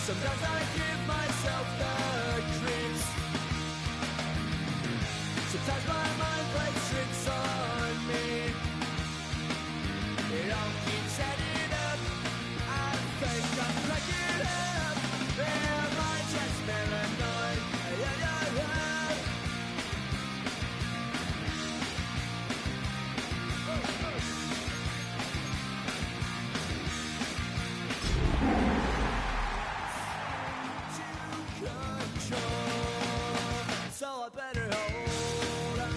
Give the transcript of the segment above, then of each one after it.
Sometimes I give myself the creeps. Sometimes my mind plays tricks on me. It all keeps adding up. I think I'm cracking up. Am I just paranoid? So I better hold on.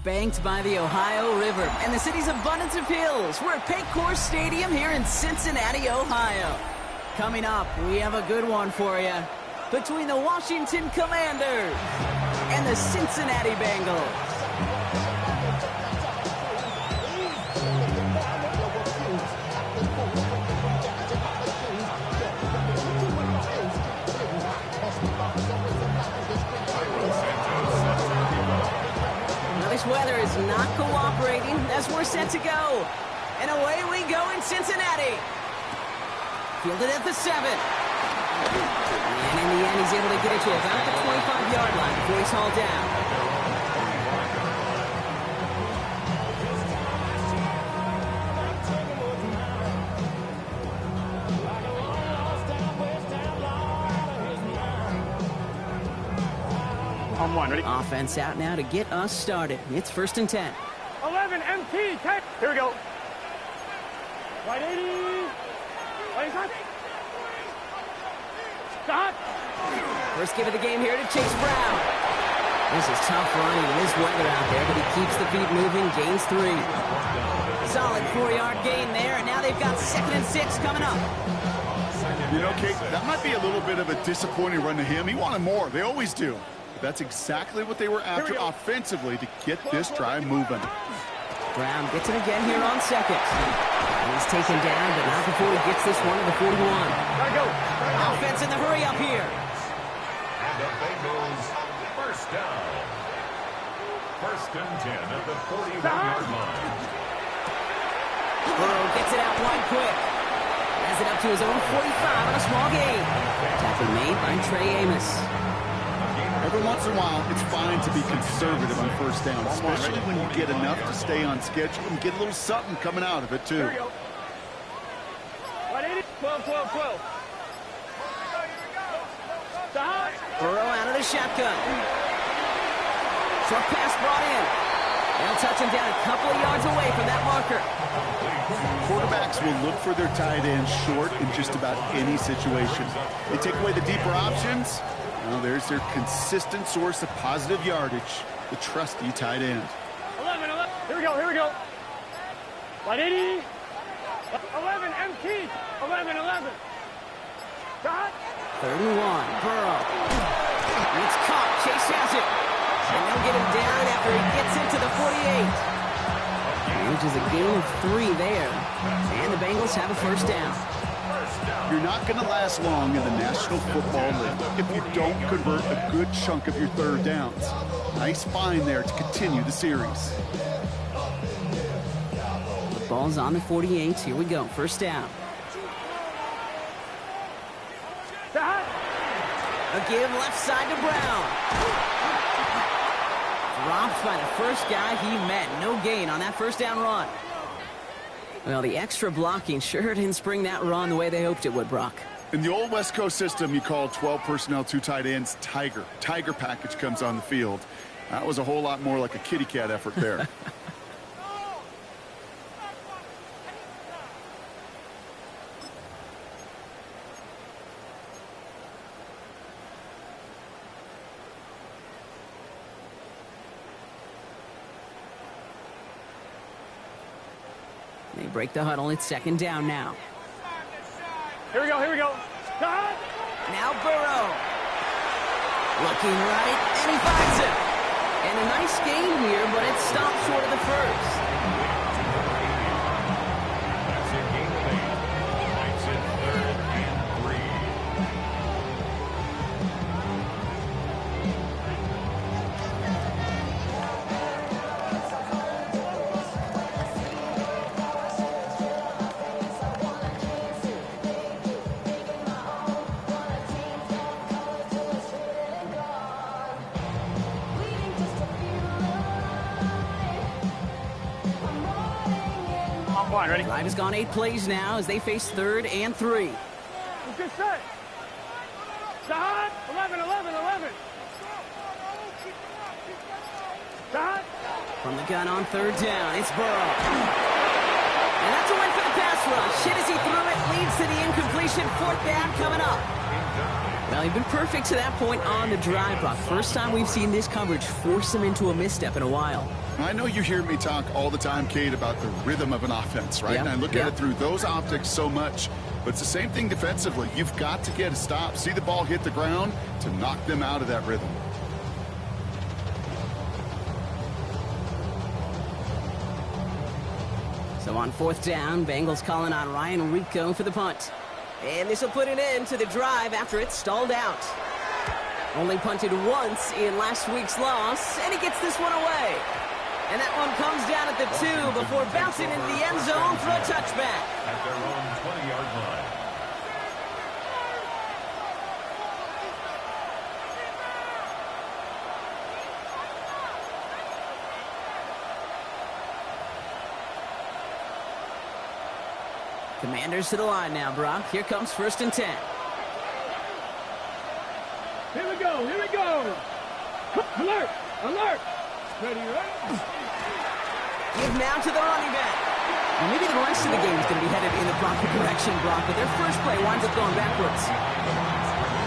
Banked by the Ohio River and the city's abundance of hills, we're at Paycor Stadium here in Cincinnati, Ohio. Coming up, we have a good one for you. Between the Washington Commanders and the Cincinnati Bengals. This weather is not cooperating as we're set to go. And away we go in Cincinnati. Fielded at the 7. And in the end, he's able to get it to about the 25-yard line before he's hauled down. Ready? Offense out now to get us started. It's 1st and 10. 11 MT. Here we go. Right 80. Right inside. Stop. First give of the game here to Chase Brown. This is tough running in this weather out there, but he keeps the feet moving, gains 3. Solid 4-yard gain there, and now they've got 2nd and 6 coming up. You know, Kate, that might be a little bit of a disappointing run to him. He wanted more. They always do. That's exactly what they were after offensively to get this drive moving. Brown gets it again here on 2nd. He's taken down, but not before he gets this one to the 41. Gotta go. Offense in the hurry up here. And the Bengals, first down. 1st and 10 at the 41-yard line. Burrow gets it out wide quick. Has it up to his own 45 on a small gain. Tackle made by Trey Amos. Every once in a while, it's fine to be conservative on 1st down, especially when you get enough to stay on schedule and get a little something coming out of it, too. Here we go. 180. 12, 12, 12. Stop. Burrow out of the shotgun. Short pass brought in. They'll touch him down a couple of yards away from that marker. Quarterbacks will look for their tight end short in just about any situation. They take away the deeper options. Well, there's their consistent source of positive yardage, the trusty tight end. 11, 11. Here we go, here we go. 180. 11, MT. 11, 11. Stop. 31, Burrow. And it's caught. Chase has it. And they'll get him down after he gets into the 48. Which is a gain of 3 there. And the Bengals have a 1st down. You're not going to last long in the National Football League if you don't convert a good chunk of your 3rd downs. Nice find there to continue the series. The ball's on the 48. Here we go. 1st down. A give left side to Brown. Dropped by the first guy he met. No gain on that 1st down run. Well, the extra blocking sure didn't spring that run the way they hoped it would, Brock. In the old West Coast system, you call 12 personnel, 2 tight ends, Tiger. Tiger package comes on the field. That was a whole lot more like a kitty cat effort there. They break the huddle. It's 2nd down now. Here we go, here we go. Stop. Now Burrow. Looking right, and he finds it. And a nice gain here, but it stopped short of the first. That's a gain of 8. Makes it 3rd and 3. On point, ready? Drive has gone 8 plays now as they face 3rd and 3. Good set. Sahad, 11, 11, 11. Sahad. From the gun on 3rd down, it's Burrow. And that's a win for the pass rush. Hit as he threw it, leads to the incompletion. 4th down coming up. Well, he's been perfect to that point on the drive, Brock. First time we've seen this coverage force him into a misstep in a while. I know you hear me talk all the time, Kate, about the rhythm of an offense, right? Yeah, And I look at it through those optics so much. But it's the same thing defensively. You've got to get a stop, see the ball hit the ground to knock them out of that rhythm. So on 4th down, Bengals calling on Ryan Rico for the punt. And this will put an end to the drive after it stalled out. Only punted once in last week's loss, and he gets this one away. And that one comes down at the 2 before bouncing into the end zone for a touchback. At their own 20-yard line. Commanders to the line now, Brock. Here comes 1st and 10. Here we go, here we go. Alert, alert. Ready, ready. Give now to the running back. Well, maybe the rest of the game is going to be headed in the proper direction, Brock, but their first play winds up going backwards.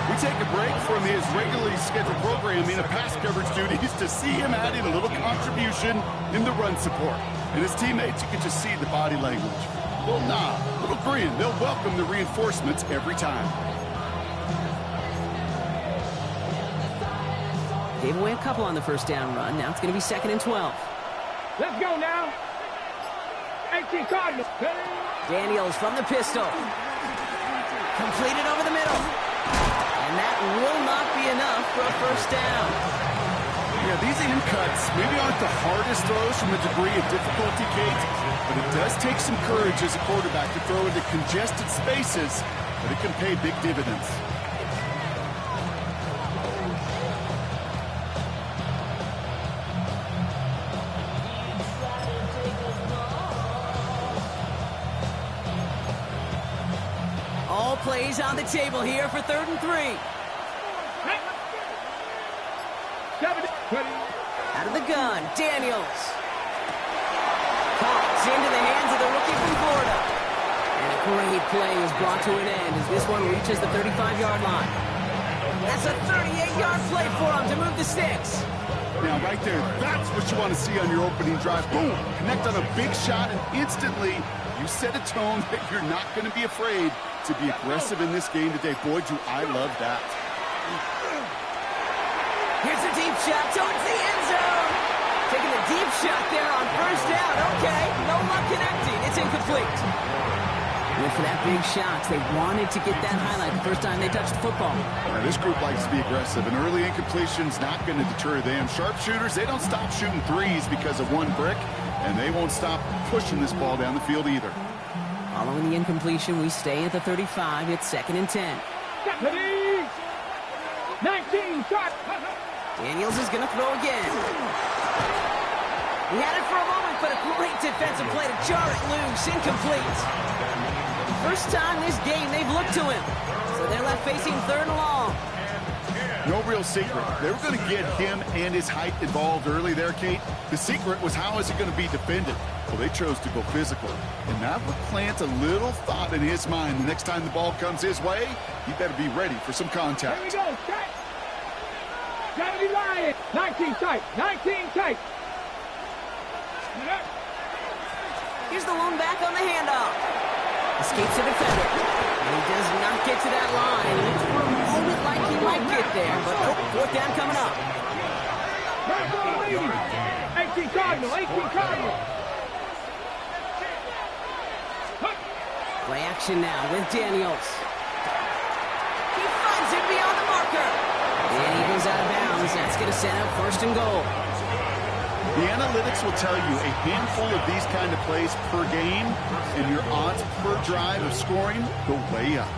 We take a break from his regularly scheduled programming of pass coverage duties to see him adding a little contribution in the run support. And his teammates, you can just see the body language. Little nod, little grin. They'll welcome the reinforcements every time. Gave away a couple on the 1st down run. Now it's going to be 2nd and 12. Let's go now. 18 Cardinals. Daniels from the pistol. Completed over the middle. And that will not be enough for a 1st down. Yeah, these in cuts maybe aren't the hardest throws from a degree of difficulty, Kate, but it does take some courage as a quarterback to throw into congested spaces, but it can pay big dividends. All plays on the table here for 3rd and 3. Out of the gun, Daniels. Caught into the hands of the rookie from Florida. And a great play is brought to an end as this one reaches the 35-yard line. That's a 38-yard play for him to move the sticks. Now, right there, that's what you want to see on your opening drive. Boom! Connect on a big shot, and instantly you set a tone that you're not going to be afraid to be aggressive in this game today. Boy, do I love that. Here's a deep shot towards the end zone. Taking a deep shot there on 1st down. Okay, no luck connecting. It's incomplete. Went for that big shot. They wanted to get that highlight the first time they touched the football. Now, this group likes to be aggressive, and early incompletion's not going to deter them. Sharpshooters, they don't stop shooting threes because of one brick, and they won't stop pushing this ball down the field either. Following the incompletion, we stay at the 35. It's 2nd and 10. 19 shot. Daniels is going to throw again. He had it for a moment, but a great defensive play to jar it loose. Incomplete. First time this game they've looked to him. So they're left facing 3rd and long. No real secret. They were going to get him and his height involved early there, Kate. The secret was how is he going to be defended? Well, they chose to go physical. And that would plant a little thought in his mind. The next time the ball comes his way, he better be ready for some contact. Here we go. Tight. 70 Lions. 19 tight. 19 tight. Here's the lone back on the handoff. Escapes the defender. And he does not get to that line. Looks for a moment like he might get there. But nope, 4th down coming up. yard gain. 18 Cardinal, 18 Cardinal. Play action now with Daniels. He finds it beyond the marker. And he goes out of bounds. That's going to set up first and goal. The analytics will tell you a handful of these kind of plays per game, and your odds per drive of scoring go way up.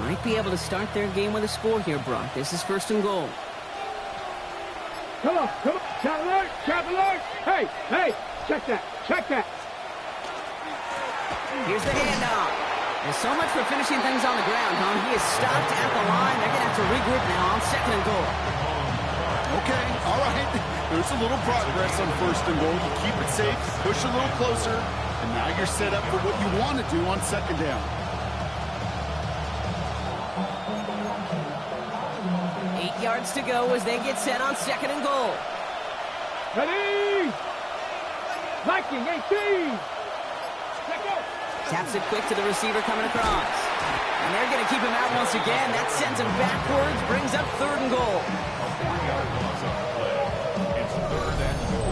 Might be able to start their game with a score here, Brock. This is first and goal. Come on, come on. Trap alert, trap alert. Hey, hey, check that, check that. Here's the handoff. There's so much for finishing things on the ground, huh? He is stopped at the line. They're going to have to regroup now on second and goal. Okay, all right. There's a little progress on first and goal. You keep it safe, push a little closer, and now you're set up for what you want to do on second down. 8 yards to go as they get set on second and goal. Ready? Viking, 18. Let go. Taps it quick to the receiver coming across. And they're going to keep him out once again. That sends him backwards, brings up third and goal. It's third and goal.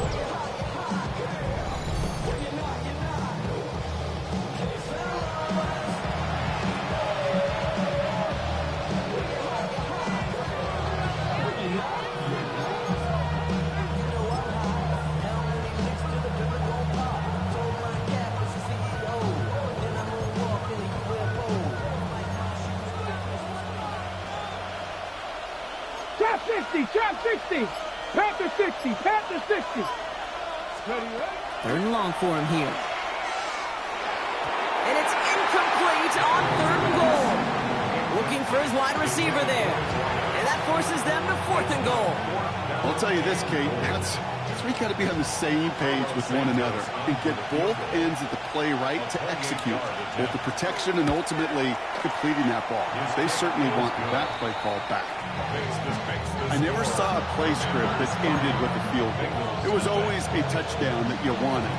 Trap 60, trap 60. Panther 60, Panther 60. Ready, ready? Third and long for him here. And it's incomplete on third and goal. Looking for his wide receiver there. And that forces them to fourth and goal. I'll tell you this, Kate, that's we got to be on the same page with one another and get both ends of the play right to execute both the protection and ultimately completing that ball. They certainly want that play call back. I never saw a play script that ended with a field goal. It was always a touchdown that you wanted.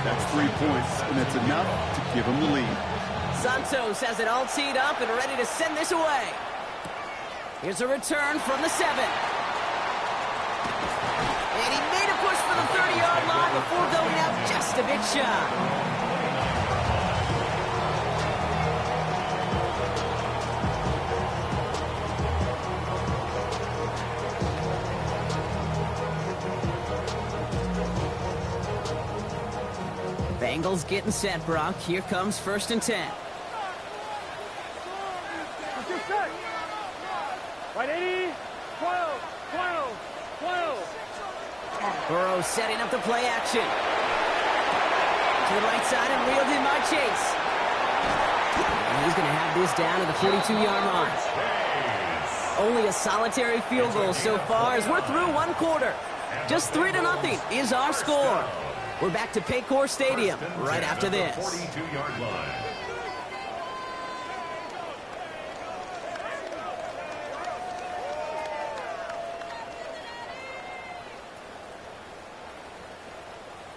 That's 3 points, and it's enough to give them the lead. Santos has it all teed up and ready to send this away. Here's a return from the 7. And he made a push for the 30-yard line before going out just a bit shy. Bengals getting set, Brock. Here comes first and 10. What's your set? Right, 80, 12, 12, 12. Burrow setting up the play action. To the right side and reeled in by Chase. And he's going to have this down to the 42-yard line. Only a solitary field goal so far as we're through one quarter. Just 3-0 is our score. We're back to Paycor Stadium right after this. 42-yard line.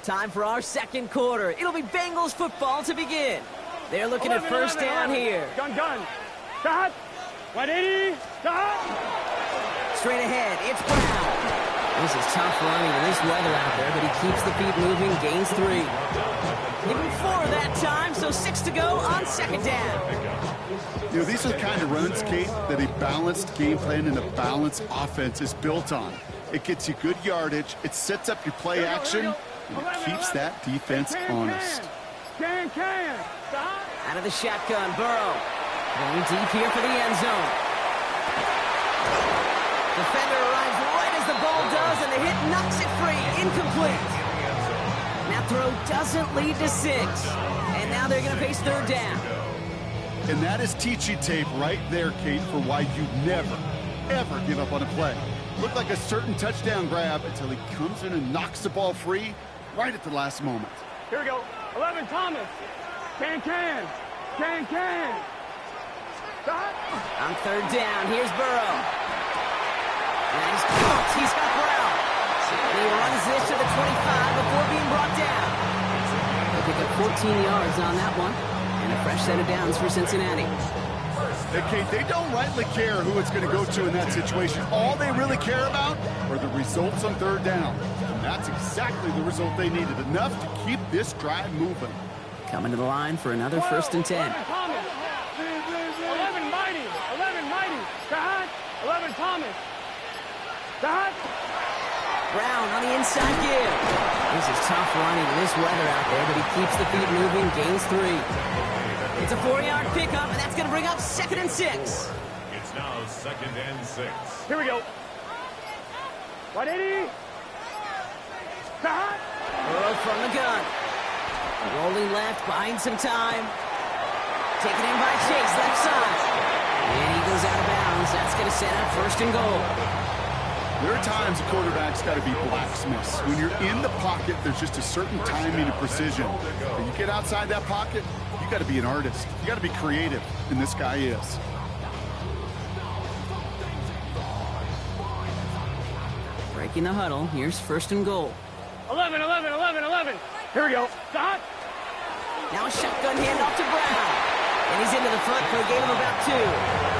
Time for our second quarter. It'll be Bengals football to begin. They're looking at first down here. Gun. Stop. 180. Stop. Straight ahead, it's Brown. This is tough running in this weather out there, but he keeps the feet moving, gains 3. Give him 4 that time, so 6 to go on second down. You know, these are the kind of runs, Kate, that a balanced game plan and a balanced offense is built on. It gets you good yardage, it sets up your play action, and it keeps that defense honest. Can. Stop. Out of the shotgun, Burrow. Going deep here for the end zone. Defender arrives right as the ball does, and the hit knocks it free. Incomplete. That throw doesn't lead to 6. And now they're going to face third down. And that is teaching tape right there, Kate, for why you never, ever give up on a play. Looked like a certain touchdown grab until he comes in and knocks the ball free right at the last moment. Here we go. 11, Thomas. Can. Stop. On third down, here's Burrow. And he's caught. He's got Brown. And he runs this to the 25 before being brought down. They pick up 14 yards on that one. And a fresh set of downs for Cincinnati. Okay, they don't rightly care who it's going to go to in that situation. All they really care about are the results on third down. And that's exactly the result they needed. Enough to keep this drive moving. Coming to the line for another 1st and 10. 11 Mighty. Shot. 11 Thomas. Shot. Brown on the inside give. This is tough running in this weather out there, but he keeps the feet moving, gains 3. It's a 4-yard pickup, and that's going to bring up 2nd and 6. It's now 2nd and 6. Here we go. 180. Shot. Burrow from the gun. Rolling left, buying some time. Taken in by Chase, left side. And he goes out of bounds. That's going to set up 1st and goal. There are times a quarterback's got to be blacksmiths. When you're in the pocket, there's just a certain timing and precision. When you get outside that pocket, you got to be an artist. You got to be creative, and this guy is. Breaking the huddle. Here's 1st and goal. 11. Here we go. Shot. Now a shotgun handoff to Brown. And he's into the front for a gain of about 2.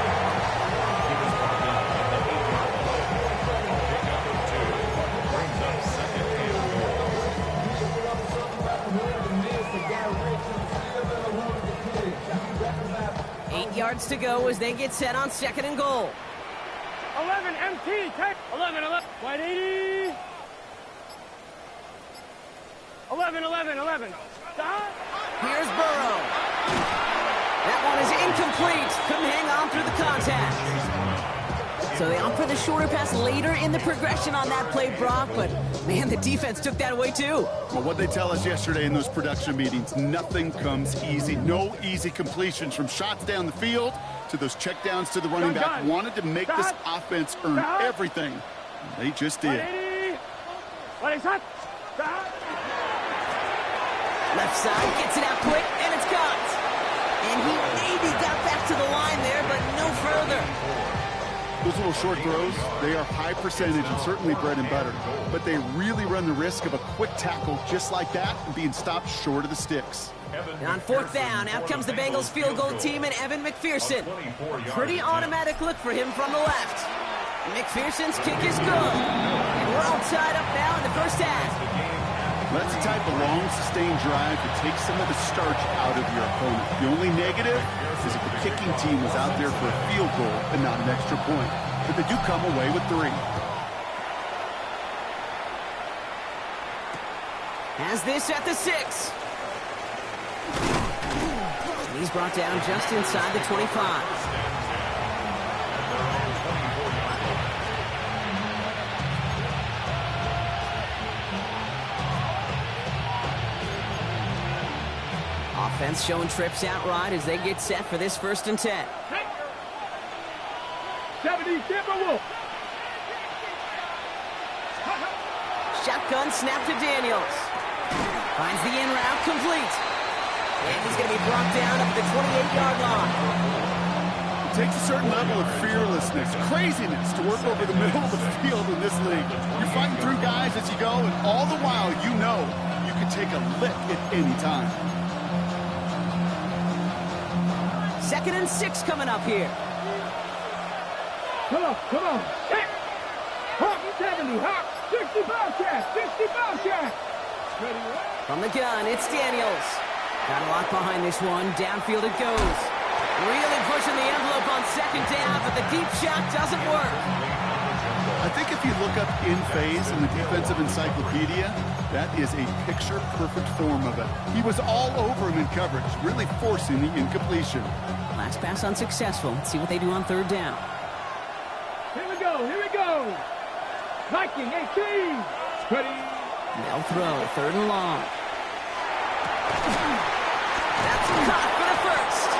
Yards to go as they get set on 2nd and goal. 11 MT. 11. 180. 11. Stop. Here's Burrow. That one is incomplete. Couldn't hang on through the contact. So they opt for the shorter pass later in the progression on that play, Brock, but man, the defense took that away too. Well, what they tell us yesterday in those production meetings, nothing comes easy. No easy completions from shots down the field to those checkdowns to the running back. Wanted to make this offense earn everything. They just did. 180. Left side, gets it out quick, and it's caught. And he maybe got back to the line there, but no further. Those little short throws, they are high percentage and certainly bread and butter. But they really run the risk of a quick tackle just like that and being stopped short of the sticks. And on 4th down, out comes the Bengals field goal team and Evan McPherson. Pretty automatic look for him from the left. McPherson's kick is good. And we're all tied up now in the 1st half. That's the type of long, sustained drive that takes some of the starch out of your opponent. The only negative is if the kicking team was out there for a field goal and not an extra point. But they do come away with 3. Has this at the 6. And he's brought down just inside the 25. Offense showing trips out right as they get set for this 1st and 10. 70, Timberwolf. Shotgun snap to Daniels. Finds the in route complete. And he's going to be brought down at the 28-yard line. It takes a certain level of fearlessness, craziness to work over the middle of the field in this league. You're fighting through guys as you go, and all the while you know you can take a lick at any time. 2nd and 6 coming up here. Come on. Hey. Hawk 70, Hawk 60 Bobcat. From the gun, it's Daniels. Got a lot behind this one. Downfield it goes. Really pushing the envelope on 2nd down, but the deep shot doesn't work. I think if you look up in phase in the defensive encyclopedia, that is a picture-perfect form of it. He was all over him in coverage, really forcing the incompletion. Last pass unsuccessful. Let's see what they do on 3rd down. Here we go. Viking 18. Ready. They'll throw 3rd and long. That's caught for the 1st.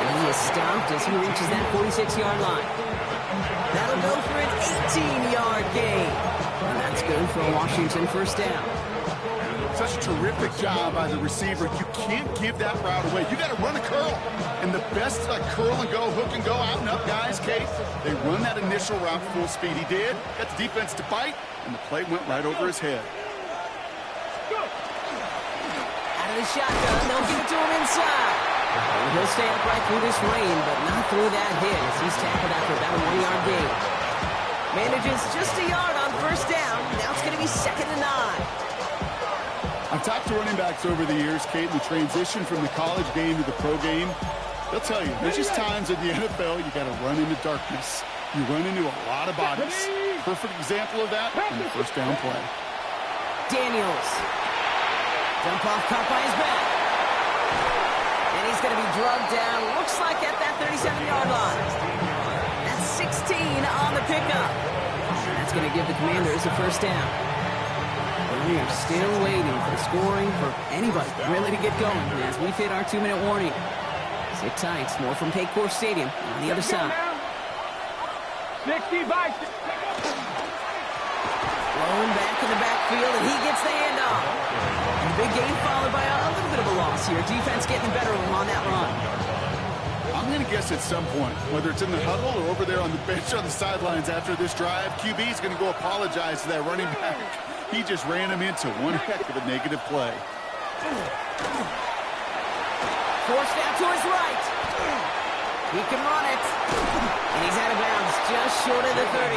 And he is stopped as he reaches that 46-yard line. That'll go for an 18-yard gain. And that's good for a Washington 1st down. Such a terrific job by the receiver. You can't give that route away. You got to run a curl. And the best curl and go, hook and go, out and up guys, Kate, they run that initial route full speed. He did. Got the defense to bite, and the play went right over his head. Out of the shotgun, they'll give it to him inside. And he'll stay upright through this rain, but not through that hit as he's tackled after about a 1-yard gain. Manages just a yard on first down. Now it's going to be 2nd and 9. I've talked to running backs over the years, Kate, in the transition from the college game to the pro game. They'll tell you, there's just times in the NFL you got to run into darkness. You run into a lot of bodies. Perfect example of that in the first down play. Daniels. Dump off caught by his back. And he's going to be drugged down, looks like at that 37-yard line. That's 16 on the pickup. That's going to give the Commanders a first down. But we are still waiting for scoring for anybody really to get going as we hit our 2-minute warning. Sit tight. More from Paycor Stadium on the other side. 60 by. Thrown back in the backfield, and he gets the handoff. And a big gain followed by a little bit of a loss here. Defense getting the better of him on that run. I'm going to guess at some point, whether it's in the huddle or over there on the bench on the sidelines after this drive, QB is going to go apologize to that running back. He just ran him into one heck of a negative play. Forced out to his right. He can run it. And he's out of bounds just short of the 30.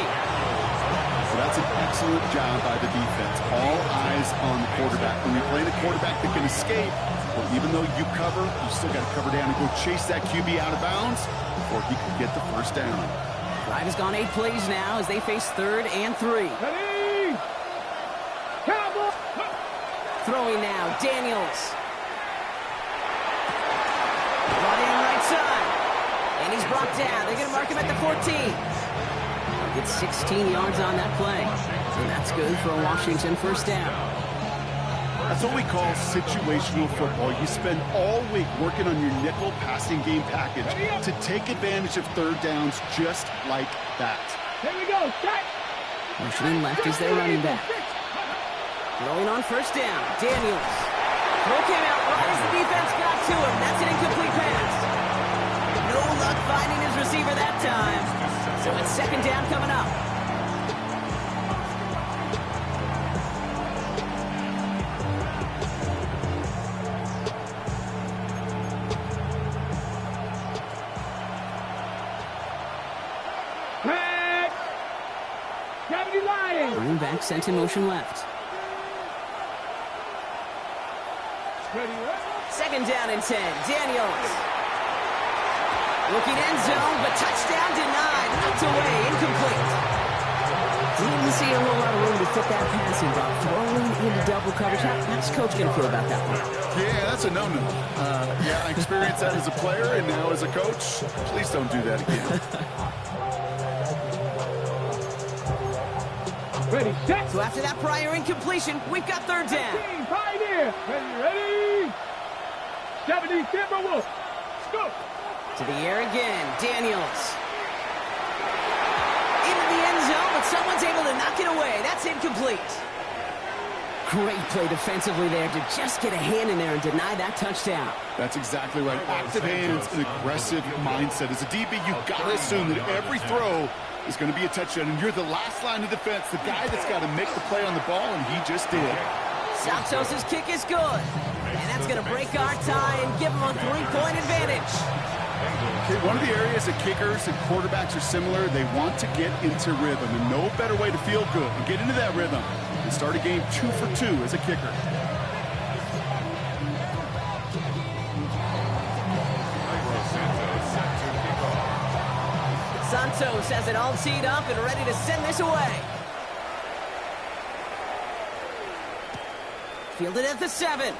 So that's an excellent job by the defense. All eyes on the quarterback. When you're playing a quarterback that can escape, well, even though you cover, you still got to cover down and go chase that QB out of bounds before he can get the first down. Drive has gone 8 plays now as they face 3rd and 3. Ready? Cowboy. Throwing now, Daniels. Running right side. And he's brought down. They're going to mark him at the 14. Gets 16 yards on that play. And that's good for a Washington first down. That's what we call situational football. You spend all week working on your nickel passing game package to take advantage of third downs just like that. Here we go. Set. Motioning left is their running back. Throwing on first down, Daniels. Throw came out right as the defense got to him. That's an incomplete pass. No luck finding his receiver that time. So it's 2nd down coming up. Back. Deputy Lion. Running back sent in motion left. Ready? 2nd down and 10. Daniels. Looking end zone, but touchdown denied. Knocked away, incomplete. Didn't see a whole lot of room to fit that passing, but throwing into double coverage. How's coach going to feel about that one? Yeah, that's a no-no. Yeah, I experienced that as a player and now as a coach. Please don't do that again. Ready? Set. So after that prior incompletion, we've got 3rd down. Pioneer. Ready? 70 Timberwolves. Go. To the air again, Daniels. Into the end zone, but someone's able to knock it away. That's incomplete. Great play defensively there to just get a hand in there and deny that touchdown. That's exactly right. Active hands and aggressive mindset. As a DB, you've got to assume that every throw is going to be a touchdown, and you're the last line of defense, the guy that's got to make the play on the ball, and he just did. Santos' kick is good. And that's going to break our tie and give him a 3-point advantage. Okay, one of the areas that kickers and quarterbacks are similar, they want to get into rhythm, and no better way to feel good and get into that rhythm than start a game 2 for 2 as a kicker. Santos has it all teed up and ready to send this away. Fielded at the 7.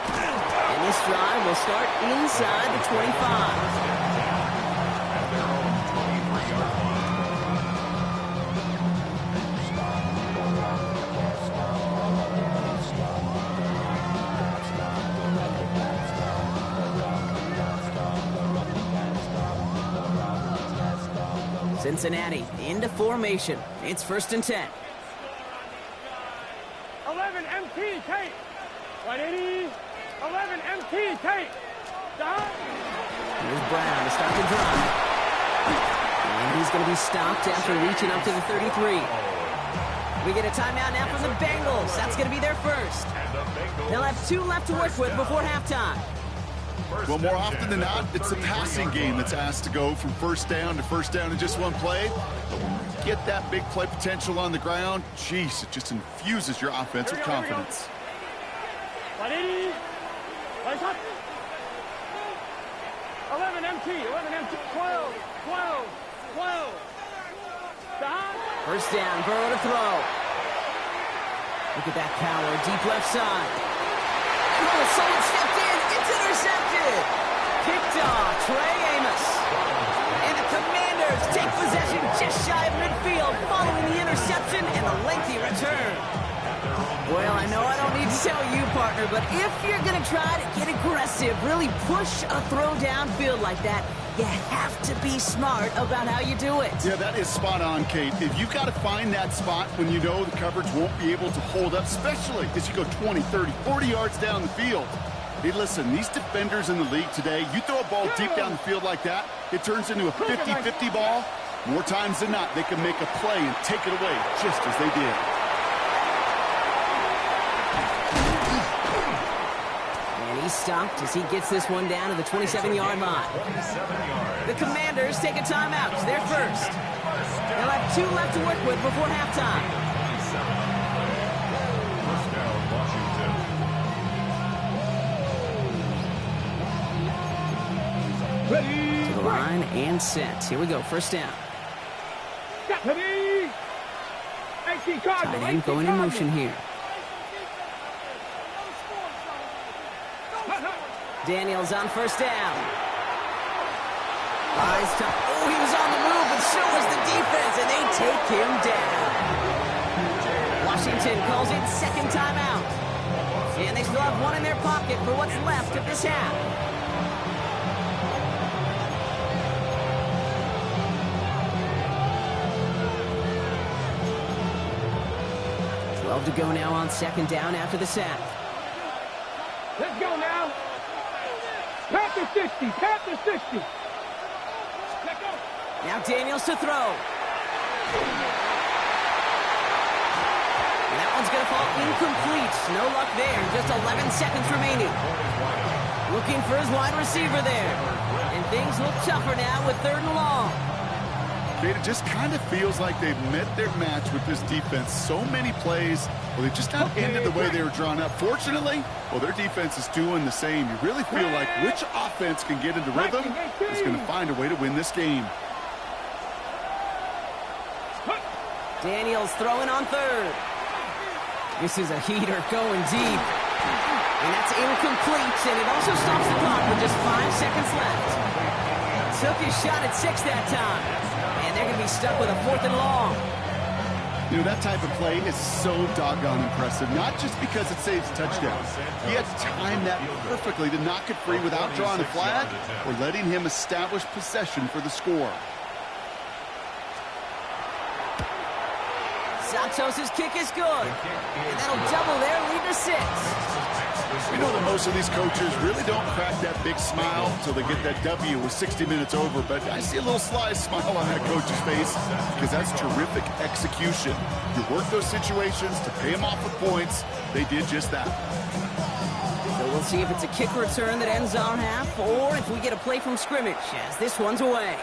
And this drive will start inside the 25. Cincinnati into formation. It's 1st and 10. 11 MT, Kate. 180, 11, MT, take. Stop. Here's Brown to start the drive. And he's going to be stopped after reaching up to the 33. We get a timeout now from the Bengals. That's going to be their first. They'll have 2 left to work with before halftime. Well, more often than not, it's the passing game that's asked to go from first down in just one play. But when you get that big play potential on the ground, geez, it just infuses your offense with confidence. 180, 11 MT, 11 MT, 12, 12, 12. Stop. First down, Burrow to throw. Look at that power, deep left side. Oh, someone stepped in. It's intercepted. Picked off, Trey Amos. And the Commanders take possession just shy of midfield following the interception and a lengthy return. Well, I know I don't need to tell you, partner, but if you're going to try to get aggressive, really push a throw downfield like that, you have to be smart about how you do it. Yeah, that is spot on, Kate. If you've got to find that spot when you know the coverage won't be able to hold up, especially as you go 20, 30, 40 yards down the field. Hey, listen, these defenders in the league today, you throw a ball deep down the field like that, it turns into a 50-50 ball. More times than not, they can make a play and take it away just as they did. He's stopped as he gets this one down to the 27-yard line. The Commanders take a timeout. They're first. They'll have 2 left to work with before halftime. First down, Washington. Ready. To the line and set. Here we go. First down. Ready. Tight end going in motion here. Daniels on first down. Eyes top. Oh, he was on the move, but so was the defense, and they take him down. Washington calls it second timeout. And they still have 1 in their pocket for what's left of this half. To go now on second down after the sack. Let's go now. Panther 60, Panther 60. Let's go. Now Daniels to throw. And that one's going to fall incomplete. No luck there. Just 11 seconds remaining. Looking for his wide receiver there. And things look tougher now with 3rd and long. It just kind of feels like they've met their match with this defense. So many plays, well, they just not ended the way they were drawn up. Fortunately, well, their defense is doing the same. You really feel like which offense can get into rhythm is going to find a way to win this game. Daniels throwing on 3rd. This is a heater going deep. And that's incomplete, and it also stops the clock with just 5 seconds left. Took his shot at 6 that time. And they're going to be stuck with a 4th and long. You know, that type of play is so doggone impressive, not just because it saves touchdowns. He had to time that perfectly to knock it free without drawing a flag or letting him establish possession for the score. Santos' kick is good. And that'll double their lead to 6. We know that most of these coaches really don't crack that big smile until they get that W with 60 minutes over, but I see a little sly smile on that coach's face because that's terrific execution. You work those situations to pay them off with points. They did just that. So we'll see if it's a kick return that ends our half or if we get a play from scrimmage as this one's away.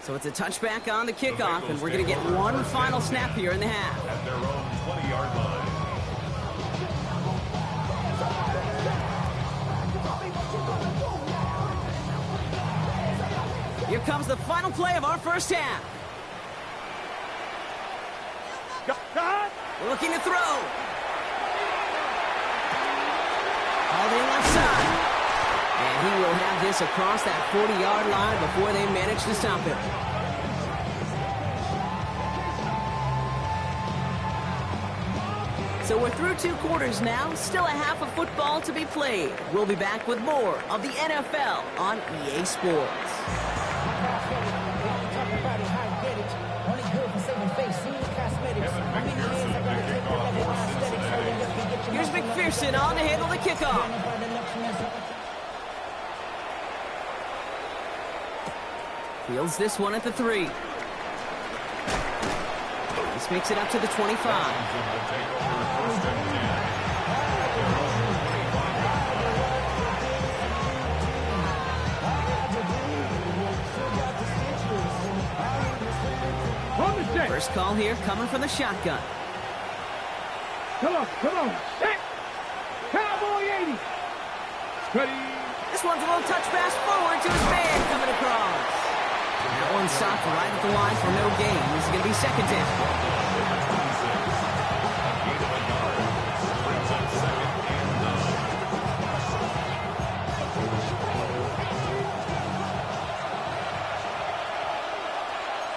So it's a touchback on the kickoff, and we're going to get one final snap here in the half. At their own 20-yard line. Here comes the final play of our first half. Looking to throw. Hauled in left side. And he will have this across that 40-yard line before they manage to stop him. So we're through 2 quarters now. Still a half of football to be played. We'll be back with more of the NFL on EA Sports. Kevin McPherson is the kickoff for Cincinnati. Anderson on to handle the kickoff. Fields this one at the 3. This makes it up to the 25. First call here coming from the shotgun. Come on. Set. Cowboy 80. Ready. This one's a little touch pass forward to his man coming across. That one stopped right at the line for no gain. This is going to be second down.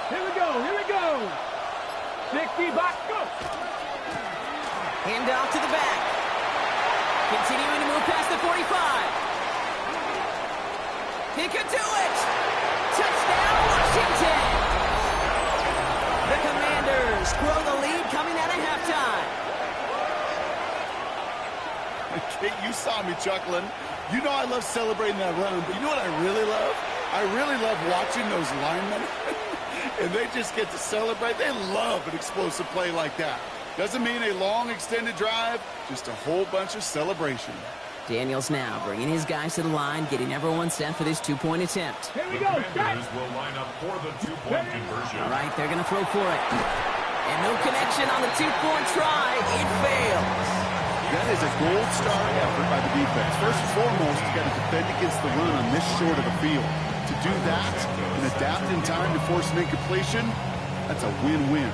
Here we go. 60 back, go. Hand off to the back. Continuing to move past the 45. He could do it. Touchdown, Washington. The Commanders grow the lead coming out of halftime. Kate, you saw me chuckling. You know I love celebrating that run, but you know what I really love? I really love watching those linemen. And they just get to celebrate. They love an explosive play like that. Doesn't mean a long extended drive, just a whole bunch of celebration. Daniels now bringing his guys to the line, getting everyone set for this two-point attempt. Here we go. Commanders will line up for the two-point conversion. All right, they're going to throw for it. And no connection on the two-point try. It fails. That is a gold star effort by the defense. First and foremost, you got to defend against the run on this short of the field. To do that and adapt in time to force an incompletion, that's a win-win.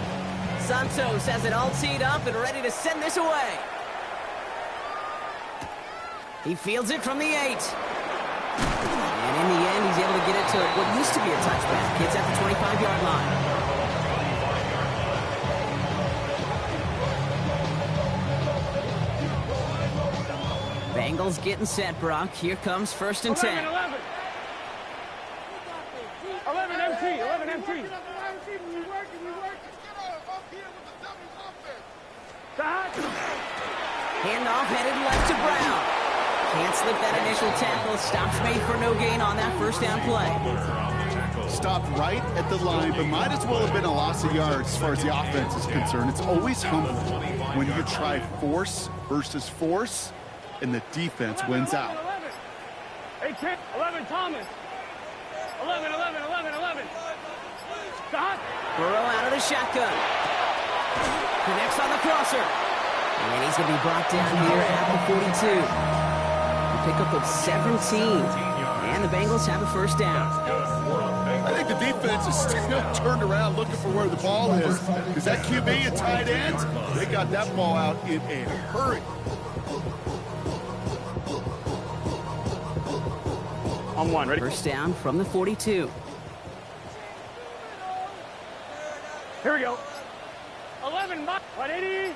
Santos has it all teed up and ready to send this away. He fields it from the 8. And in the end, he's able to get it to what used to be a touchback. It's at the 25-yard line. Bengals getting set, Brock. Here comes first and 10. 11 MT. Handoff headed left to Brown. Can't slip that initial tackle. Stops made for no gain on that first down play. Stopped right at the line, but might as well have been a loss of yards as far as the offense is concerned. It's always humbling when you try force versus force, and the defense wins out. 11 Thomas. 11. Burrow out of the shotgun. Connects on the crosser. And he's going to be brought down here at the 42. A pickup of 17. And the Bengals have a first down. I think the defense is still turned around looking for where the ball is. Is that QB and tight end? They got that ball out in a hurry. On one, ready? First down from the 42. Here we go. 11 bucks. 180.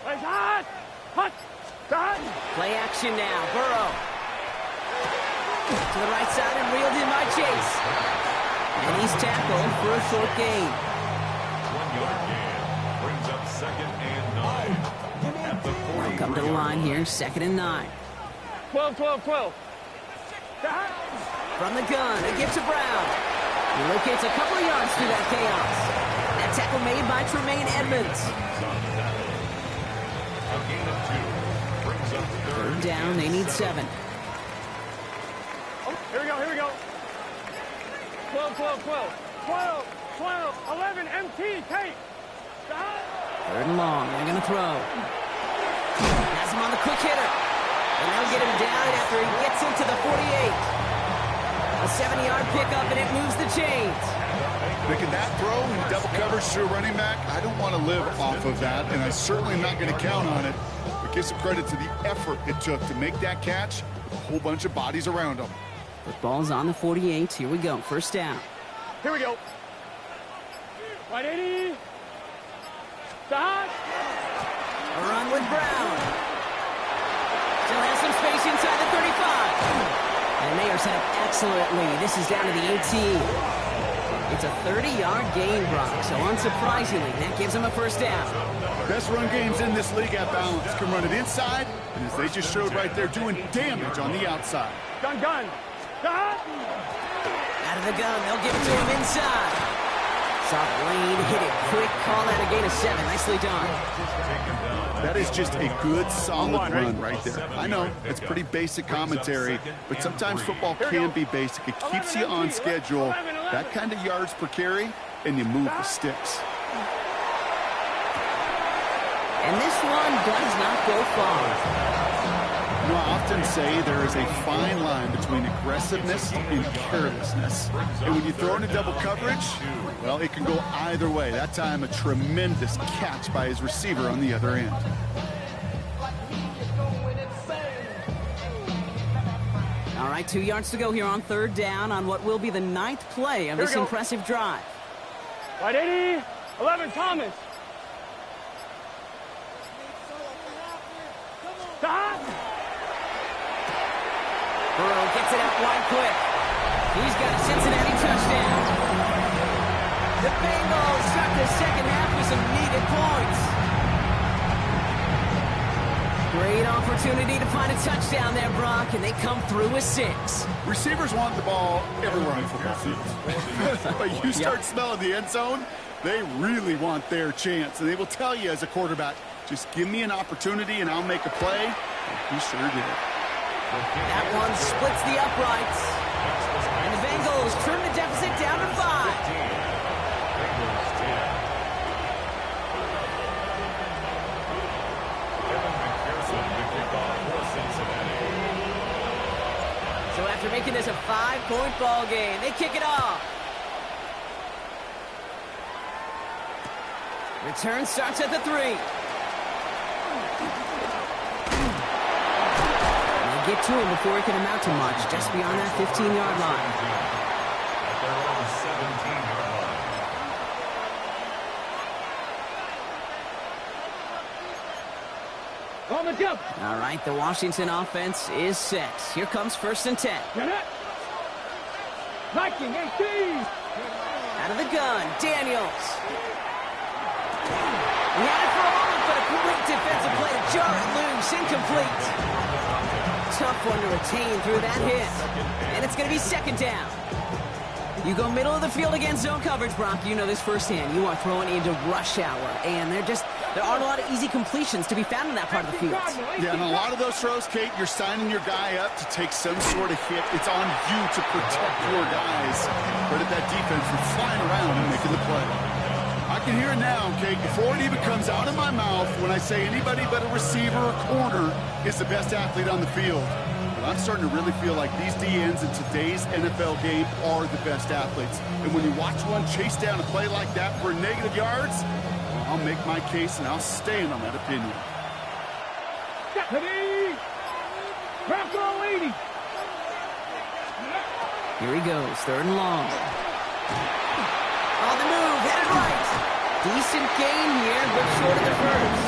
Let's hot. Play action now. Burrow. To the right side and reeled in by Chase. And he's tackled for a short gain. 1-yard gain brings up 2nd and 9. At the 40. Come to the line here, 2nd and 9. 12. From the gun, a give to Brown. He locates a couple of yards through that chaos. That tackle made by Tremaine Edmonds. A gain of 2 brings up 3rd. Third down, they need 7. Oh, here we go. 12. 11 MT. Take. Third and long, they're going to throw. Has him on the quick hitter. And they'll get him down after he gets into the 48. A 7-yard pickup, and it moves the chains. Making that throw in double coverage to a running back, I don't want to live off of that, and I certainly am not going to count on it. But give some credit to the effort it took to make that catch with a whole bunch of bodies around him. The ball's on the 48. Here we go. First down. Here we go. 180. Stop. A run with Brown. Still has some space inside the 35. And they are set up excellently. This is down to the 18. It's a 30-yard gain, Brock, so unsurprisingly, that gives them a first down. Best run games in this league at balance. Can run it inside, and as they just showed right there, doing damage on the outside. Gun. Gun. Out of the gun, they'll give it to him inside. Soft lane, hit it quick, call that a gain of 7. Nicely done. That is just a good, solid run right there. I know, it's pretty basic commentary, but sometimes football can be basic. It keeps you on schedule, that kind of yards per carry, and you move the sticks. And this one does not go far. You know, I often say there is a fine line between aggressiveness and carelessness. And when you throw into double coverage, well, it can go either way. That time, a tremendous catch by his receiver on the other end. All right, 2 yards to go here on third down on what will be the 9th play of this impressive drive. Right 80, 11, Thomas. Stop. Burrow gets it out wide quick. He's got a Cincinnati touchdown. The Bengals start the second half with some needed points. Great opportunity to find a touchdown there, Brock, and they come through with 6. Receivers want the ball everywhere on the football field. But you start smelling the end zone, they really want their chance. And they will tell you as a quarterback, just give me an opportunity and I'll make a play. And he sure did. That one splits the uprights. And the Bengals trim the deficit down to 5. So after making this a 5-point ball game, they kick it off. Return starts at the 3. Get to him before it can amount to much, just beyond that 15-yard line. At their own 17-yard line. On the jump. All right, the Washington offense is set. Here comes 1st and 10. Viking 18. Out of the gun, Daniels. He had it for a moment, but a great defensive play to jar it loose, incomplete. Tough one to retain through that hit. And it's going to be 2nd down. You go middle of the field against zone coverage, Brock. You know this firsthand. You are throwing into rush hour. And there aren't a lot of easy completions to be found in that part of the field. Yeah, and a lot of those throws, Kate, you're signing your guy up to take some sort of hit. It's on you to protect your guys. But at that defense, we're flying around and making the play. I can hear it now, Kate, before it even comes out of my mouth when I say anybody but a receiver or corner is the best athlete on the field. But I'm starting to really feel like these DNs in today's NFL game are the best athletes. And when you watch one chase down a play like that for negative yards, well, I'll make my case and I'll stand on that opinion. Deputy! Bronco 80. Here he goes, 3rd and long. On the move, headed right. Decent gain here, but short of the first.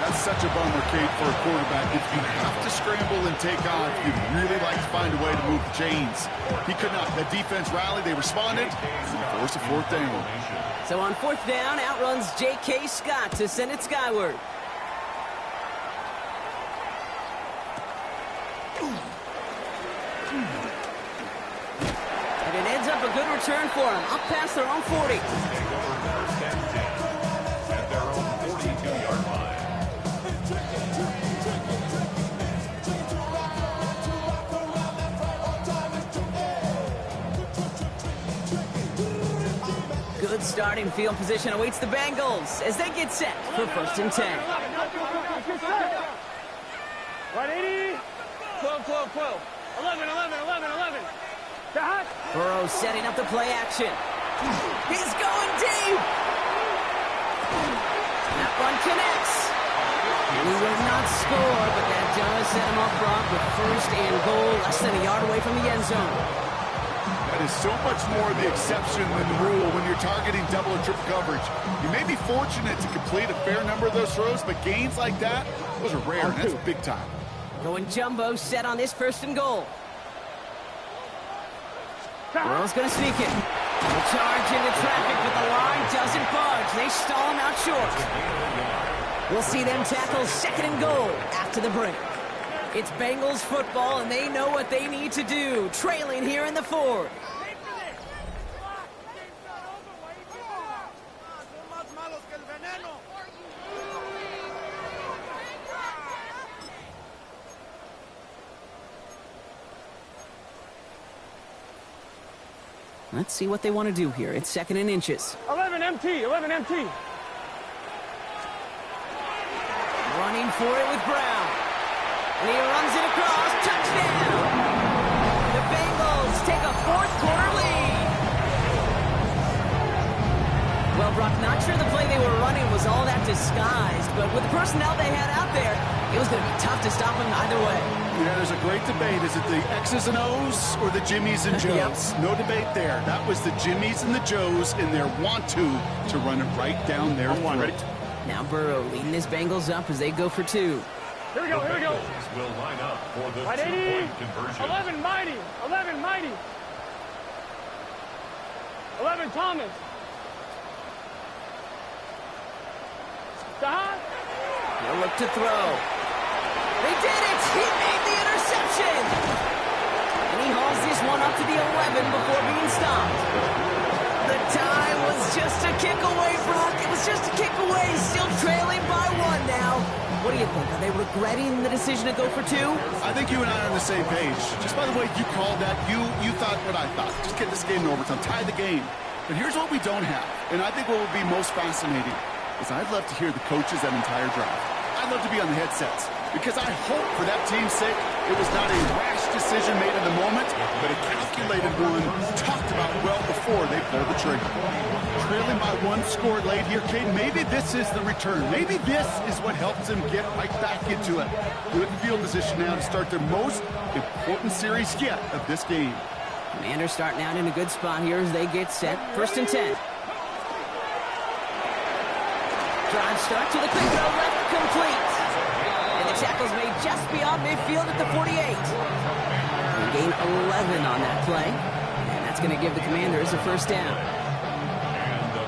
That's such a bummer, Kate, for a quarterback. If you have to scramble and take off, you'd really like to find a way to move the chains. He could not. The defense rallied, they responded, and forced a 4th down. So on 4th down, outruns J.K. Scott to send it skyward. And it ends up a good return for him, up past their own 40. First and 10 at their own 42-yard line. Good starting field position awaits the Bengals as they get set for 1st and 10. Right 80. 12, 12, 12. 11, 11, 11, 11. Burrow setting up the play action. He's going deep. That one connects. And he will not score, but that does set him up Brock with 1st and goal, less than a yard away from the end zone. That is so much more the exception than the rule when you're targeting double or triple coverage. You may be fortunate to complete a fair number of those throws, but gains like that, those are rare, and that's big time. Going jumbo set on this 1st and goal. Burrow's going to sneak it. They charge into traffic, but the line doesn't budge. They stall him out short. We'll see them tackle second and goal after the break. It's Bengals football, and they know what they need to do, trailing here in the fourth. Let's see what they want to do here. It's second and inches. 11 MT, 11 MT. Running for it with Brown. And he runs it across. Touchdown! The Bengals take a fourth quarter lead. Well, Brock, not sure the play they were running was all that disguised, but with the personnel they had out there, it was going to be tough to stop them either way. Yeah, there's a great debate. Is it the X's and O's or the Jimmies and Joes? Yep. No debate there. That was the Jimmies and the Joes in their want-to run it right down their throat. Now Burrow leading his Bengals up as they go for two. Here we go, here we go. Bengals will line up for the Right, 80. two-point conversion. 11 Mighty, 11 Mighty. 11 Thomas. Sahan. He'll look to throw. They did it! He made the interception! And he hauls this one up to the 11 before being stopped. The tie was just a kick away, Brock. It was just a kick away, still trailing by one now. What do you think? Are they regretting the decision to go for two? I think you and I are on the same page. Just by the way you called that, you thought what I thought. Just get this game in overtime. Tie the game. But here's what we don't have. And I think what would be most fascinating is I'd love to hear the coaches that entire drive. I'd love to be on the headsets. Because I hope for that team's sake, it was not a rash decision made in the moment, but a calculated one talked about well before they pulled the trigger. Trailing by one score late here, Kate, maybe this is the return. Maybe this is what helps them get right back into it. Good field position now to start their most important series yet of this game. Commanders starting out in a good spot here as they get set. First and 10. Drive start to the quick throw left, complete. And the tackles may just be off midfield at the 48. They gain 11 on that play. And that's going to give the Commanders a first down.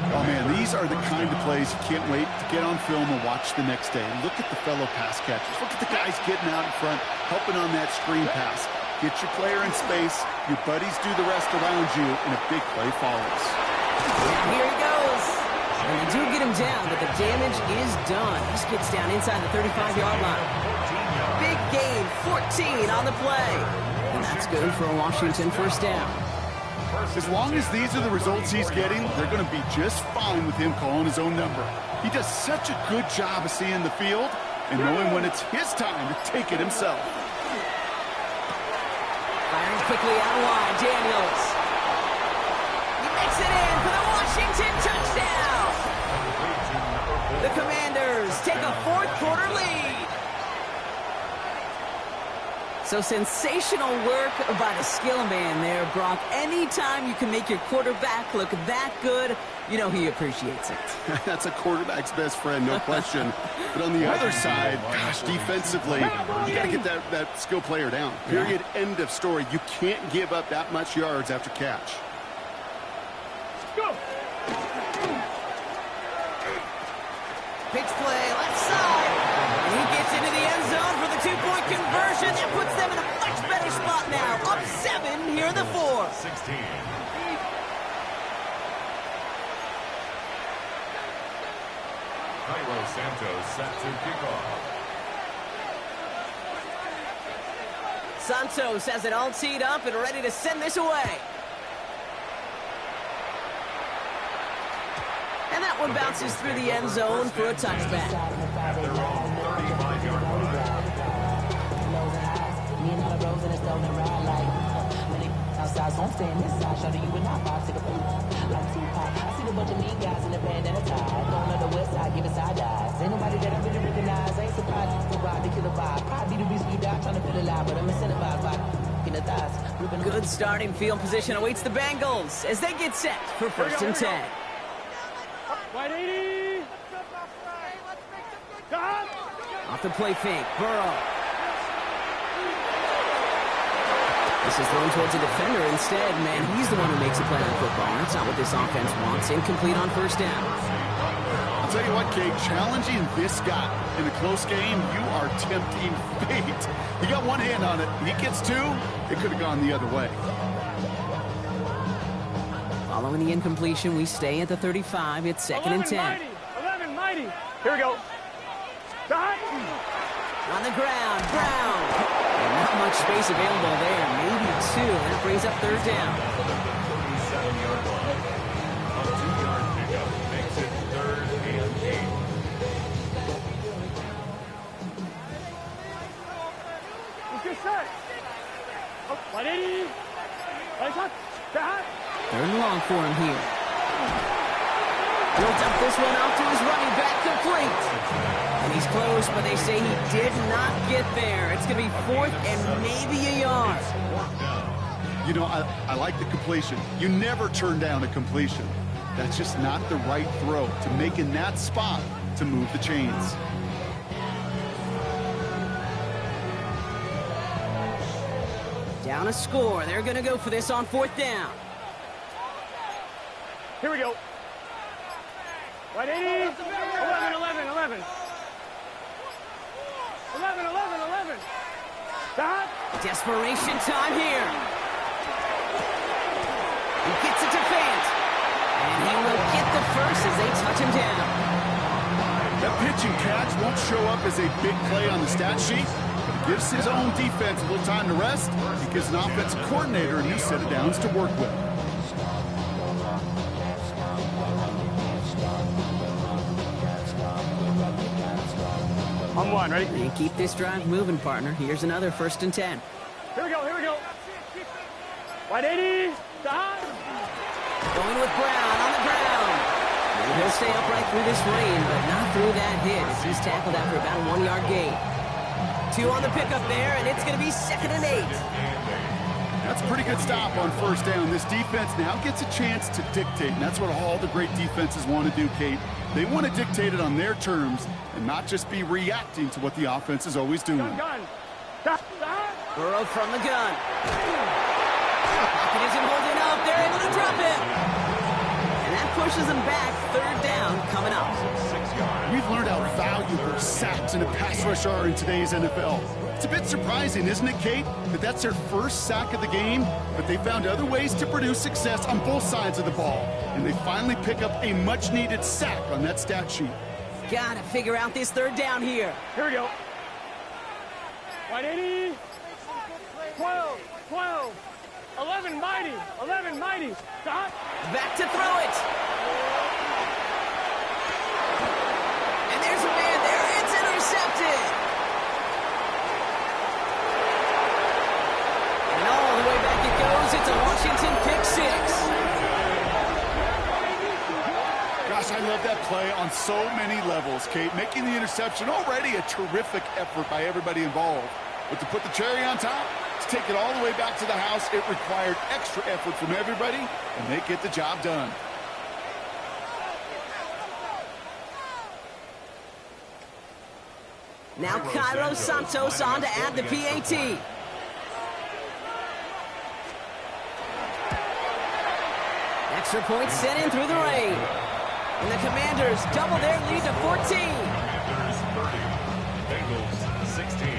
Oh, man, these are the kind of plays you can't wait to get on film and watch the next day. Look at the fellow pass catchers. Look at the guys getting out in front, helping on that screen pass. Get your player in space, your buddies do the rest around you, and a big play follows. Now here he goes. And they do get him down, but the damage is done. He just gets down inside the 35-yard line. Big gain, 14 on the play. And that's good for a Washington first down. As long as these are the results he's getting, they're going to be just fine with him calling his own number. He does such a good job of seeing the field and knowing when it's his time to take it himself. Firing quickly out wide, Daniels. He makes it in for the Washington touchdown. The Commanders take a fourth quarter lead. So sensational work by the skill man there, Brock. Anytime you can make your quarterback look that good, you know he appreciates it. That's a quarterback's best friend, no question. But on the other side, gosh, defensively, you got to get that skill player down. Period, end of story. You can't give up that much yards after catch. Go. Pitch play, left side. And he gets into the end zone for the two-point conversion. That puts them in a much better spot now. Up 7 here in the fourth. 16. Cairo Santos set to kick off. Santos has it all teed up and ready to send this away. And that one bounces through the end zone for a touchback. At their own 35-yard line. Good starting field position awaits the Bengals as they get set for first and 10. Right 80. Sahan. Off the play fake, Burrow. This is thrown towards a defender instead. Man, he's the one who makes the play on football. That's not what this offense wants. Incomplete on first down. I'll tell you what, Kate, challenging this guy in a close game, you are tempting fate. He got one hand on it. He gets two, it could have gone the other way. Following the incompletion, we stay at the 35. It's second and 10. Mighty. 11 mighty. Here we go. Dot. On the ground, Brown. And not much space available there. Maybe two. And it brings up third down. 37-yard line. A 2-yard pickup makes it 3rd and 8. Let's get set. Oh, 180. Lights up. Dot. Third and long for him here. He'll dump this one off to his running back, complete. And he's close, but they say he did not get there. It's going to be 4th and maybe a yard. You know, I like the completion. You never turn down a completion. That's just not the right throw to make in that spot to move the chains. Down a score. They're going to go for this on 4th down. Here we go. 180. 11. 11. 11. Dot. Desperation time here. He gets it to Fant. And he will get the first as they touch him down. That pitch and catch won't show up as a big play on the stat sheet, but it gives his own defense a little time to rest. It gives an offensive coordinator a new set of downs to work with. On one, ready? And keep this drive moving, partner. Here's another 1st and 10. Here we go. 180. Dot. Going with Brown on the ground. And he'll stay upright through this rain, but not through that hit as he's tackled after about a 1-yard gain. 2 on the pickup there, and it's going to be 2nd and 8. That's a pretty good stop on first down. This defense now gets a chance to dictate, and that's what all the great defenses want to do, Kate. They want to dictate it on their terms and not just be reacting to what the offense is always doing. Gun. Dot. Burrow from the gun. Pocket isn't holding up. They're able to drop it. And that pushes them back. 3rd down coming up. 6 yards. We've learned how valuable sacks in a pass rush are in today's NFL. It's a bit surprising, isn't it, Kate, that that's their first sack of the game, but they found other ways to produce success on both sides of the ball, and they finally pick up a much-needed sack on that stat sheet. Gotta figure out this 3rd down here. Here we go. 180. 12. 11 mighty. Dot. Back to throw it. And there's a man there. It's intercepted. And all the way back it goes. It's a Washington pick 6. Gosh, I love that play on so many levels, Kate. Making the interception already a terrific effort by everybody involved. But to put the cherry on top, to take it all the way back to the house, it required extra effort from everybody, and they get the job done. Now Cairo Santos on to add the PAT. Extra point sent in through the rain. And the Commanders double their lead to 14. Commanders 30. Bengals 16.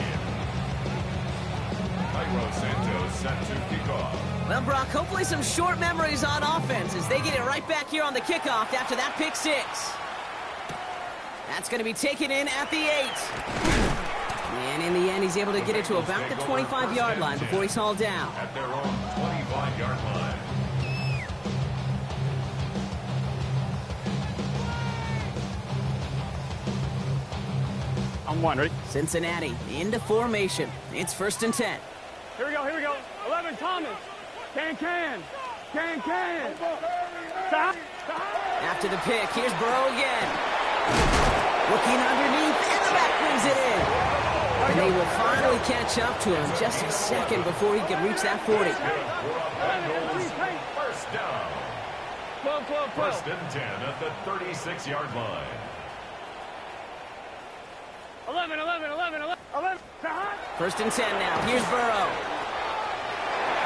Cairo Santos set to kick off. Well, Brock, hopefully some short memories on offense as they get it right back here on the kickoff after that pick 6. That's going to be taken in at the 8. And in the end, he's able to get it to about the 25-yard line before he's hauled down. At their own 25-yard line. On one, ready? Cincinnati into formation. It's 1st and 10. Here we go. 11 Thomas. Can. Stop. After the pick, here's Burrow again. Looking underneath, and the back brings it in. And they will finally catch up to him just a second before he can reach that 40. First down. 12. 1st and 10 at the 36-yard line. 11. 1st and 10 now. Here's Burrow.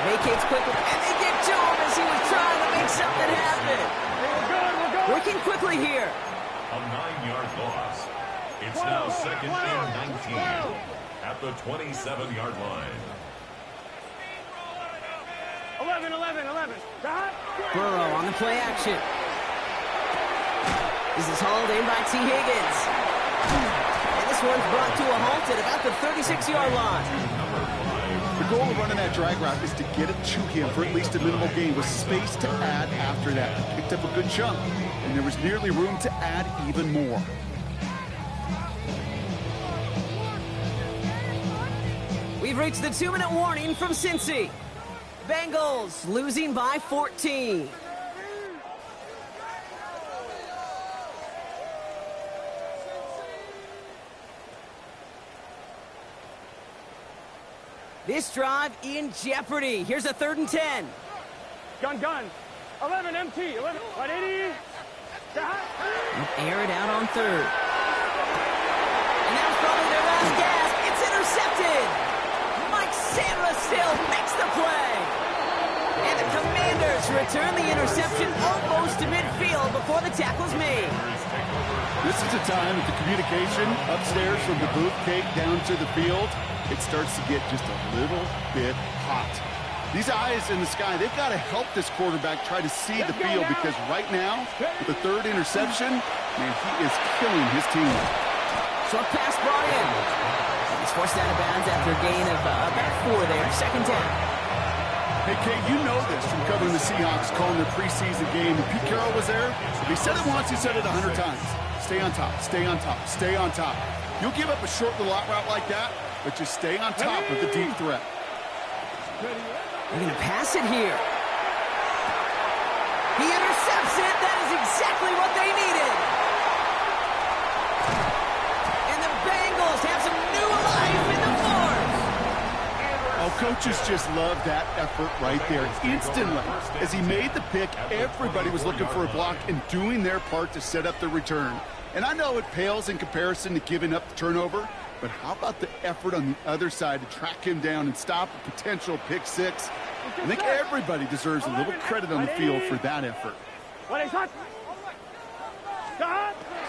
Vacates quickly, and they get to him as he was trying to make something happen. We're good. Working quickly here. A 9-yard loss. It's now second and 19 at the 27-yard line. 11. Burrow on the play action. This is hauled in by T. Higgins. And this one's brought to a halt at about the 36-yard line. The goal of running that drag route is to get it to him for at least a minimal gain with space to add after that. He picked up a good chunk, and there was nearly room to add even more. We've reached the 2-minute warning from Cincy. Bengals losing by 14. This drive in jeopardy. Here's a 3rd and 10. Gun. 11 MT. 11. 180. Air it out on 3rd. And that was probably their last gasp. It's intercepted. Mike Sandra still makes the play. And the Commanders return the interception almost to midfield before the tackle's made. This is a time that the communication upstairs from the booth cake down to the field, it starts to get just a little bit hot. These eyes in the sky, they've got to help this quarterback try to see the field because right now, with the 3rd interception, man, he is killing his team. Short pass brought in. He's forced out of bounds after a gain of about 4 there. 2nd down. Hey, Kate, you know this from covering the Seahawks, calling their preseason game. When Pete Carroll was there, if he said it once, he said it 100 times. Stay on top, stay on top, stay on top. You'll give up a short little out route like that, but just stay on top of the deep threat. They're going to pass it here. He intercepts it. That is exactly what they needed. And the Bengals have some new life in the fourth. Oh, coaches just love that effort right there. Instantly, as he made the pick, everybody was looking for a block and doing their part to set up the return. And I know it pales in comparison to giving up the turnover, but how about the effort on the other side to track him down and stop a potential pick six? I think everybody deserves a little credit on the field for that effort.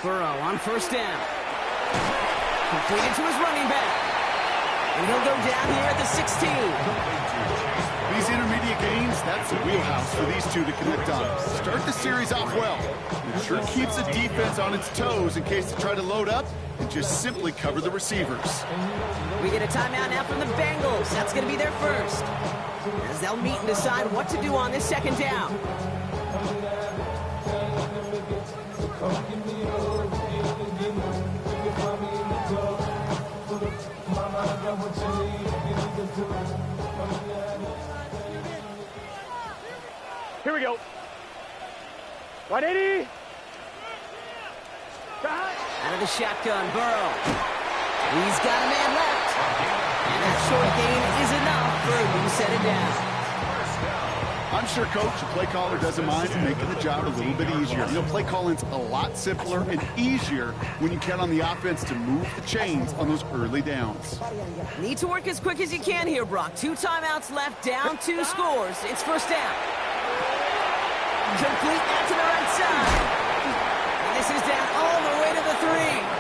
Burrow on 1st down. Completed to his running back. And he'll go down here at the 16. These intermediate gains, that's the wheelhouse for these two to connect on. Start the series off well. It sure keeps the defense on its toes in case they try to load up and just simply cover the receivers. We get a timeout now from the Bengals. That's going to be their first. As they'll meet and decide what to do on this 2nd down. Here we go. 180. Out of the shotgun, Burrow. He's got a man left. And that short gain is enough for him to set it down. I'm sure coach, the play caller, doesn't mind making the job a little bit easier. You know, play calling's a lot simpler and easier when you count on the offense to move the chains on those early downs. Need to work as quick as you can here, Brock. 2 timeouts left, down 2 scores. It's 1st down. Complete out to the right side. And this is down all the way to the 3.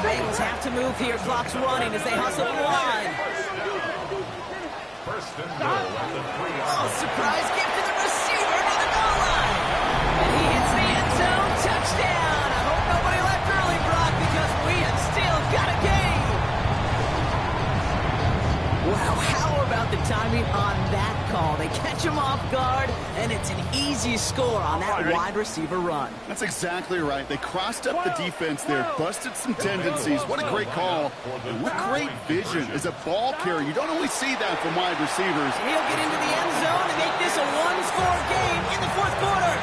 Bengals have to move here. Clock's running as they hustle the line. First and goal at the 3-yard Oh, line. surprise gift to the receiver near the goal line. And he hits the end zone. Touchdown. I hope nobody left early, Brock, because we have still got a game. Wow, how about the timing on that call? They catch him off guard, and it's an easy score on that wide receiver run. That's exactly right. They crossed up the defense there, busted some tendencies. What a great call. And what great vision as a ball carrier. You don't always see that from wide receivers. And he'll get into the end zone and make this a one-score game in the 4th quarter.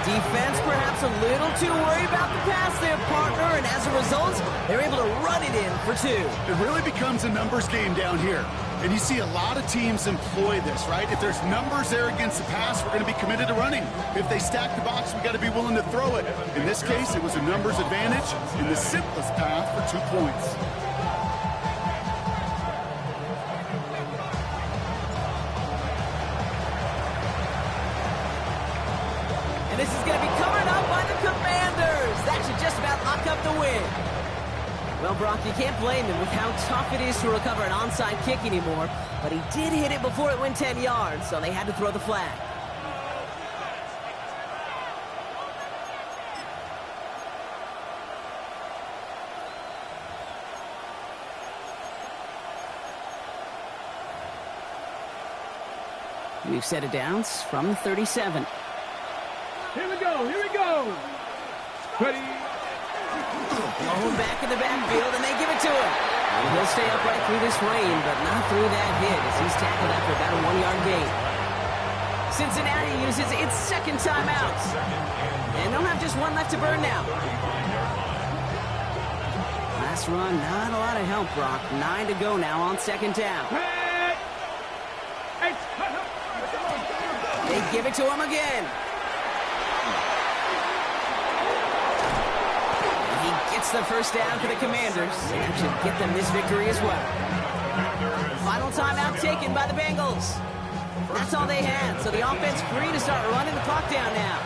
Defense perhaps a little too worried about the pass there, partner, and as a result, they're able to run it in for 2. It really becomes a numbers game down here. And you see a lot of teams employ this, right? If there's numbers there against the pass, we're going to be committed to running. If they stack the box, we got to be willing to throw it. In this case, it was a numbers advantage and the simplest path for 2 points. And this is going to be covered up by the Commanders. That should just about lock up the win. Well, Brock, you can't blame him with how tough it is to recover an onside kick anymore. But he did hit it before it went 10 yards, so they had to throw the flag. We've set it down from the 37. Here we go. Here we go. Ready. Blown back in the backfield, and they give it to him. And he'll stay upright through this rain, but not through that hit as he's tackled after about a 1-yard gain. Cincinnati uses its second timeout. And they'll have just one left to burn now. Last run, not a lot of help, Brock. 9 to go now on second down. They give it to him again. And he gets the first down for the Commanders. And that should get them this victory as well. Final timeout taken by the Bengals. That's all they had, so the offense free to start running the clock down now.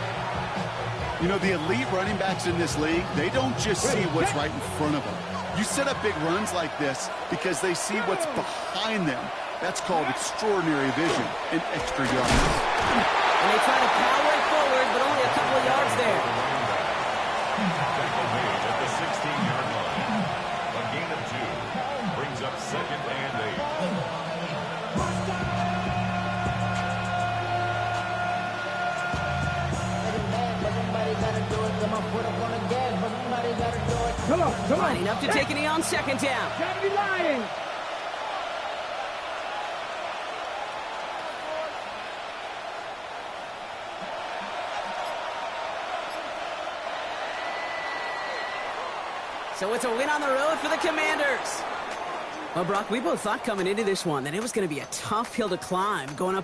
You know, the elite running backs in this league, they don't just see what's right in front of them. You set up big runs like this because they see what's behind them. That's called extraordinary vision and extra yards. And they try to power it forward, but only a couple of yards there. Tackle made at the 16-yard line. A gain of 2 brings up second and 8. Come on, come on. Lining up to take a knee on second down. Can't be lying. So it's a win on the road for the Commanders. Well, Brock, we both thought coming into this one that it was going to be a tough hill to climb going up